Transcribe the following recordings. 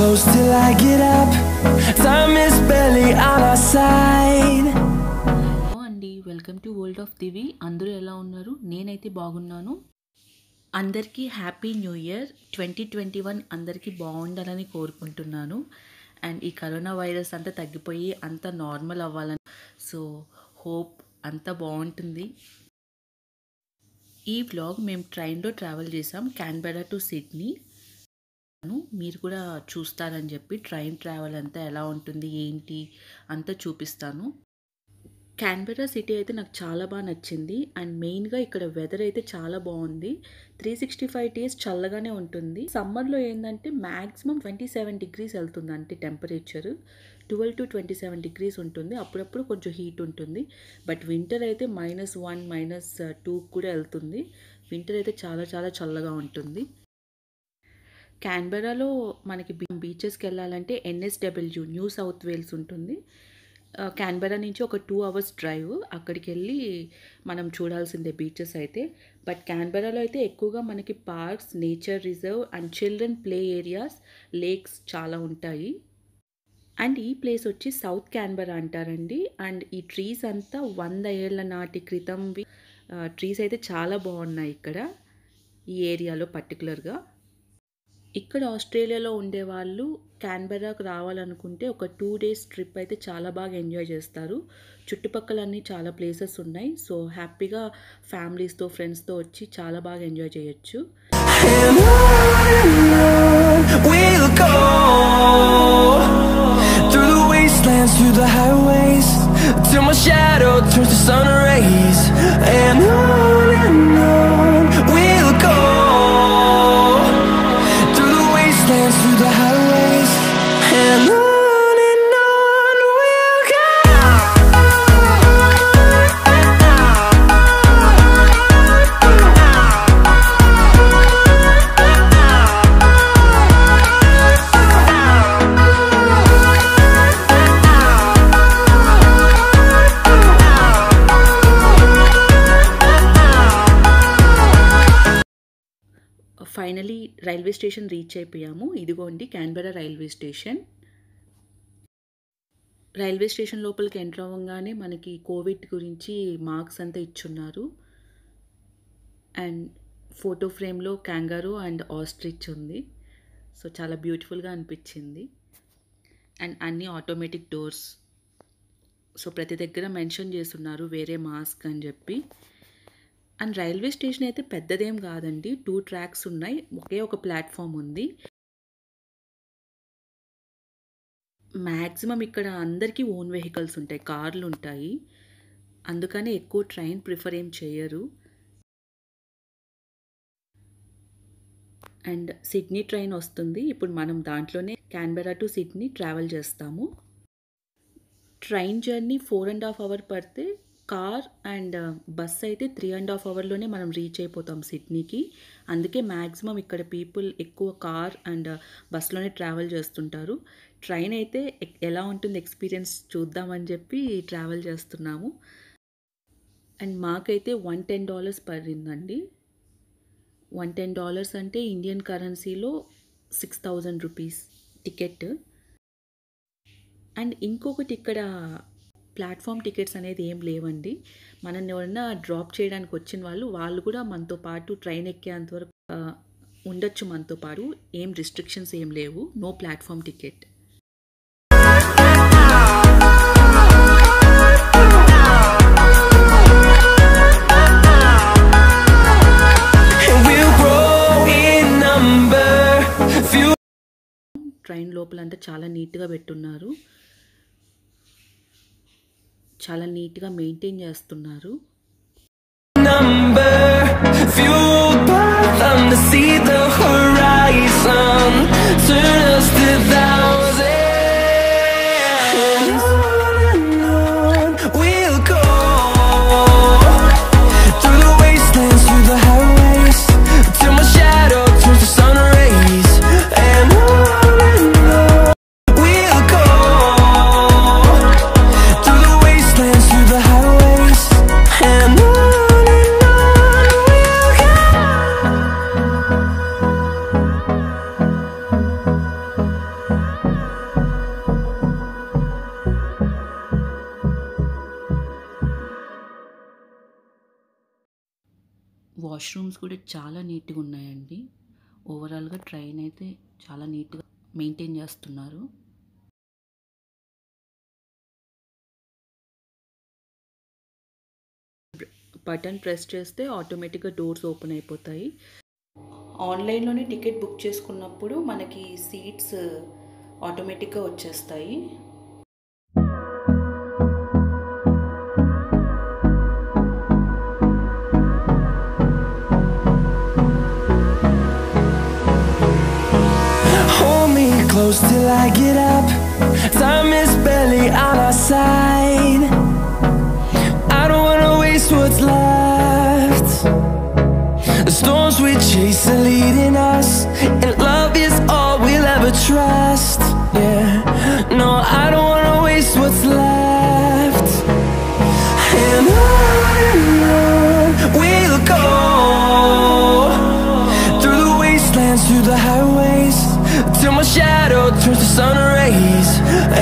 close till I get up. Time is barely on our side. అండి, welcome to world of దివి. అందరూ ఎలా ఉన్నారు? నేనైతే బాగున్నాను. అందరికీ హ్యాపీ న్యూ ఇయర్ 2021. అందరికీ బాగుండాలని కోరుకుంటున్నాను. అండ్ ఈ కరోనా వైరస్ అంతా తగ్గిపోయి అంతా నార్మల్ అవ్వాలని, సో హోప్ అంతా బాగుంటుంది. ఈ వ్లాగ్ మేము ట్రైన్లో ట్రావెల్ చేసాం, క్యాన్బెరా టు సిడ్నీ. మీరు కూడా చూస్తారని చెప్పి ట్రైన్ ట్రావెల్ అంతా ఎలా ఉంటుంది ఏంటి అంతా చూపిస్తాను. క్యాన్బెరా సిటీ అయితే నాకు చాలా బాగా నచ్చింది. అండ్ మెయిన్గా ఇక్కడ వెదర్ అయితే చాలా బాగుంది. 365 days చల్లగానే ఉంటుంది. సమ్మర్లో ఏంటంటే మ్యాక్సిమం 27 degrees వెళ్తుంది, అంటే టెంపరేచర్ 12 to 27 degrees ఉంటుంది. అప్పుడప్పుడు కొంచెం హీట్ ఉంటుంది. బట్ వింటర్ అయితే -1, -2 కూడా వెళ్తుంది. వింటర్ అయితే చాలా చాలా చల్లగా ఉంటుంది. క్యాన్బెరాలో మనకి బీచెస్కి వెళ్ళాలంటే NSW న్యూ సౌత్ వేల్స్ ఉంటుంది. క్యాన్బెరా నుంచి ఒక 2 hours డ్రైవ్. అక్కడికి వెళ్ళి మనం చూడాల్సిందే బీచెస్ అయితే. బట్ క్యాన్బెరాలో అయితే ఎక్కువగా మనకి parks, nature reserve and children play areas, lakes చాలా ఉంటాయి. అండ్ ఈ ప్లేస్ వచ్చి సౌత్ క్యాన్బెరా అంటారండి. అండ్ ఈ ట్రీస్ అంతా 100 ఏళ్ల నాటి క్రితంవి ట్రీస్ అయితే చాలా బాగున్నాయి ఇక్కడ ఈ ఏరియాలో పర్టికులర్గా. ఇక్కడ ఆస్ట్రేలియాలో ఉండేవాళ్ళు క్యాన్బెరాకు రావాలనుకుంటే ఒక 2 days ట్రిప్ అయితే చాలా బాగా ఎంజాయ్ చేస్తారు. చుట్టుపక్కలన్నీ చాలా ప్లేసెస్ ఉన్నాయి. సో హ్యాపీగా ఫ్యామిలీస్తో, ఫ్రెండ్స్తో వచ్చి చాలా బాగా ఎంజాయ్ చేయొచ్చు. Through the highways till my shadow turns to sun rays, and on we'll go. Through the wastelands, through the highways, and on we'll go. Finally railway station reach అయిపోయాము. ఇదిగోండి Canberra railway station. Railway station లోపలికి enter అవ్వగానే మనకి Covid గురించి marks అంతా ఇచ్చున్నారు. And photo ఫ్రేమ్లో క్యాంగారూ and ostrich ఉంది. సో చాలా బ్యూటిఫుల్గా అనిపించింది. అండ్ అన్ని ఆటోమేటిక్ డోర్స్. సో ప్రతి దగ్గర మెన్షన్ చేస్తున్నారు వేరే మాస్క్ అని చెప్పి. అండ్ రైల్వే స్టేషన్ అయితే పెద్దదేం కాదండి, 2 tracks ఉన్నాయి, ఒకే ఒక ప్లాట్ఫామ్ ఉంది. మ్యాక్సిమం ఇక్కడ అందరికీ ఓన్ వెహికల్స్ ఉంటాయి, కార్లు ఉంటాయి. అందుకని ఎక్కువ ట్రైన్ ప్రిఫర్ ఏం చేయరు. అండ్ సిడ్నీ ట్రైన్ వస్తుంది ఇప్పుడు. మనం దాంట్లోనే క్యాన్బెరా టు సిడ్నీ ట్రావెల్ చేస్తాము. ట్రైన్ జర్నీ 4.5 hours పడితే, కార్ అండ్ బస్ అయితే 3.5 hours మనం రీచ్ అయిపోతాం సిడ్నీకి. అందుకే మ్యాక్సిమం ఇక్కడ పీపుల్ ఎక్కువ కార్ అండ్ బస్లోనే ట్రావెల్ చేస్తుంటారు. ట్రైన్ అయితే ఎలా ఉంటుంది ఎక్స్పీరియన్స్ చూద్దామని చెప్పి ట్రావెల్ చేస్తున్నాము. అండ్ మాకైతే $110 పడిందండి. $110 అంటే ఇండియన్ కరెన్సీలో 6,000 rupees టికెట్. అండ్ ఇంకొకటి, ఇక్కడ ప్లాట్ఫామ్ టికెట్స్ అనేది ఏం లేవండి. మనల్ని ఎవరైనా డ్రాప్ చేయడానికి వచ్చిన వాళ్ళు కూడా మనతో పాటు ట్రైన్ ఎక్కేంతవరకు ఉండొచ్చు మనతో పాటు. ఏం రిస్ట్రిక్షన్స్ ఏం లేవు. No platform ticket. ట్రైన్ లోపలంతా చాలా నీట్గా పెట్టున్నారు, చాలా నీట్గా మెయింటైన్ చేస్తున్నారు. through the highways, and on we'll go. Washrooms కూడా చాలా నీట్గా ఉన్నాయండి. ఓవరాల్గా ట్రైన్ అయితే చాలా నీట్గా మెయింటైన్ చేస్తున్నారు. బటన్ ప్రెస్ చేస్తే ఆటోమేటిక్గా డోర్స్ ఓపెన్ అయిపోతాయి. ఆన్లైన్లోనే టికెట్ బుక్ చేసుకున్నప్పుడు మనకి సీట్స్ ఆటోమేటిక్గా వచ్చేస్తాయి. Hold me close till I get up. Time is barely on our side. I don't wanna waste what's left. The storms we chase are leading us, and love is all we'll ever trust. Yeah, no, I don't wanna waste what's left. And on we'll go, through the wastelands, through the highways, till my shadow turns to sun rays.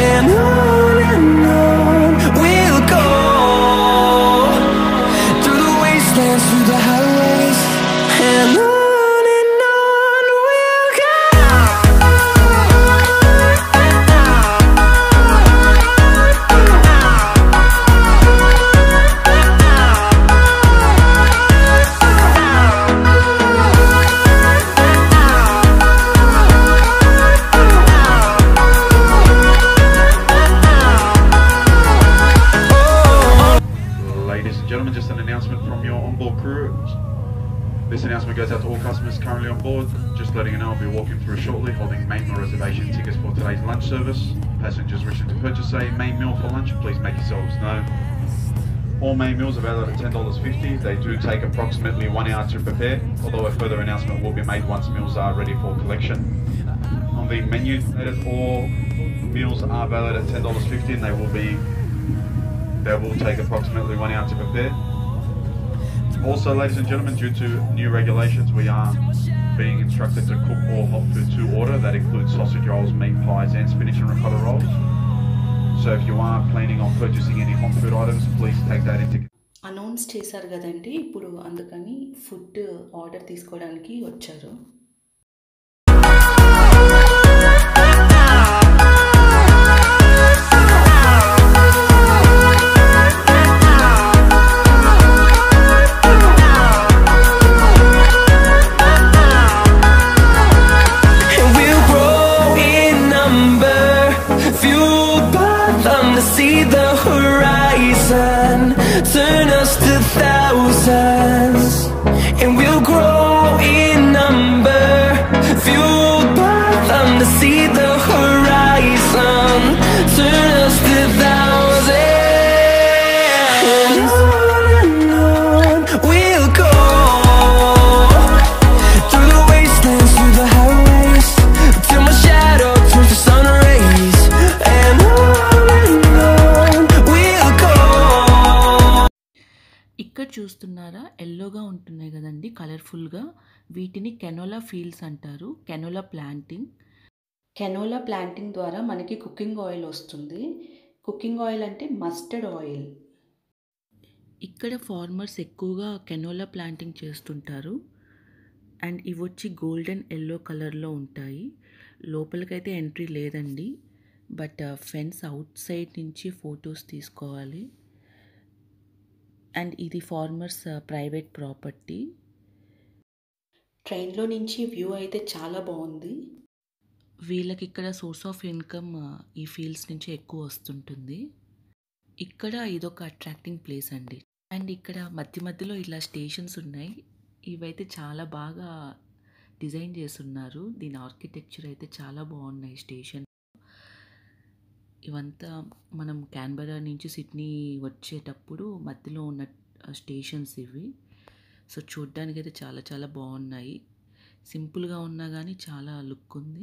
And on we'll go, through the wastelands, through the highways, and on we'll go. Ladies and gentlemen, just an announcement from your onboard crew. This announcement goes out to all customers currently on board. Just letting you know, I'll be walking through shortly holding main meal reservation tickets for today's lunch service. Passengers wishing to purchase a main meal for lunch, please make yourselves known. All main meals are valued at $10.50. They do take approximately 1 hour to prepare, although a further announcement will be made once meals are ready for collection. On the menu, all meals are valued at $10.50 and they will take approximately 1 hour to prepare. Also, ladies and gentlemen, due to new regulations, we are being instructed to cook all hot food to order. That includes sausage rolls, meat pies and spinach and ricotta rolls. So if you are planning on purchasing any hot food items, please take that into announce చేశారు కదండి, ఇప్పుడు అందుకని food order తీసుకోవడానికి వచ్చారు. And we'll grow in number, fueled by them to see the horizon, turn us to thousands. And we'll grow in number, fueled by them to see the horizon, turn us to thousands. And on we'll go, through the wastelands, through the highways, till my shadow turns to sun rays. And on we'll go. ఇక్కడ చూస్తున్నారా, ఎల్లోగా ఉంటున్నాయి కదండి కలర్ఫుల్గా, వీటిని canola fields అంటారు. Canola planting ద్వారా మనకి cooking oil వస్తుంది. కుకింగ్ ఆయిల్ అంటే మస్టర్డ్ ఆయిల్. ఇక్కడ ఫార్మర్స్ ఎక్కువగా కెనోలా ప్లాంటింగ్ చేస్తుంటారు. అండ్ ఇవి వచ్చి గోల్డెన్ ఎల్లో కలర్లో ఉంటాయి. లోపలికైతే ఎంట్రీ లేదండి, బట్ ఫెన్స్ అవుట్ సైడ్ నుంచి ఫొటోస్ తీసుకోవాలి. అండ్ ఇది ఫార్మర్స్ ప్రైవేట్ ప్రాపర్టీ. ట్రైన్లో నుంచి వ్యూ అయితే చాలా బాగుంది. వీళ్ళకి ఇక్కడ సోర్స్ ఆఫ్ ఇన్కమ్ ఈ ఫీల్డ్స్ నుంచి ఎక్కువ వస్తుంటుంది. ఇక్కడ ఇదొక అట్రాక్టింగ్ ప్లేస్ అండి. అండ్ ఇక్కడ మధ్య మధ్యలో ఇలా స్టేషన్స్ ఉన్నాయి. ఇవైతే చాలా బాగా డిజైన్ చేస్తున్నారు. దీని ఆర్కిటెక్చర్ అయితే చాలా బాగున్నాయి స్టేషన్. ఇవంతా మనం క్యాన్బెరా నుంచి సిడ్నీ వచ్చేటప్పుడు మధ్యలో ఉన్న స్టేషన్స్ ఇవి. సో చూడ్డానికి అయితే చాలా చాలా బాగున్నాయి. సింపుల్గా ఉన్నా కానీ చాలా లుక్ ఉంది.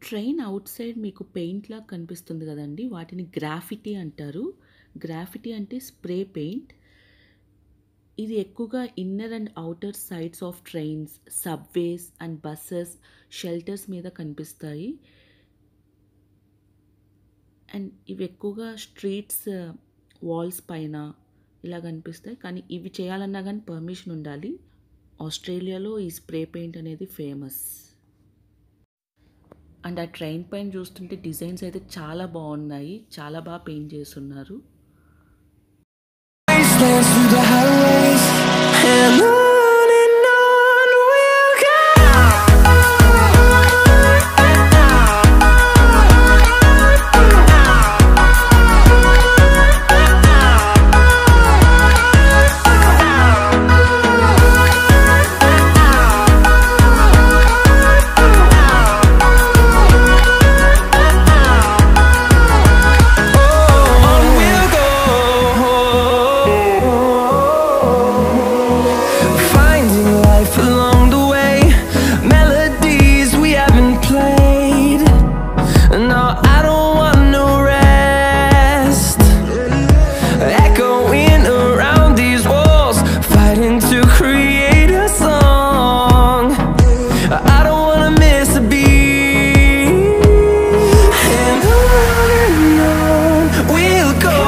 ట్రైన్ అవుట్ సైడ్ మీకు పెయింట్లా కనిపిస్తుంది కదండి, వాటిని గ్రాఫిటీ అంటారు. గ్రాఫిటీ అంటే స్ప్రే పెయింట్. ఇది ఎక్కువగా inner and outer sides of trains, subways and buses, shelters మీద కనిపిస్తాయి. అండ్ ఇవి ఎక్కువగా స్ట్రీట్స్ వాల్స్ పైన ఇలా కనిపిస్తాయి. కానీ ఇవి చేయాలన్నా కానీ పర్మిషన్ ఉండాలి. ఆస్ట్రేలియాలో ఈ స్ప్రే పెయింట్ అనేది ఫేమస్. అండ్ ఆ ట్రైన్ పైన చూస్తుంటే డిజైన్స్ అయితే చాలా బాగున్నాయి, చాలా బాగా పెయింట్ చేస్తున్నారు. Through the highways and on we'll go.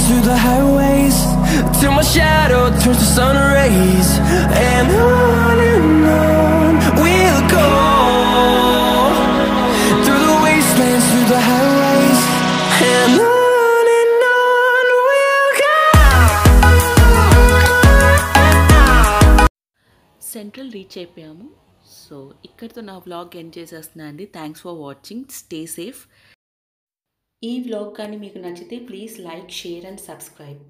Through the highways till my shadow turns to sun rays, and on we'll go. Through the wastelands, through the highways, and on we'll go. Central reach అయిపోయాము. So ఇక్కడితో నా vlog end చేసేస్తున్నా అండి. Thanks for watching. Stay safe. ఈ vlog కానీ మీకు నచ్చితే please like, share and subscribe.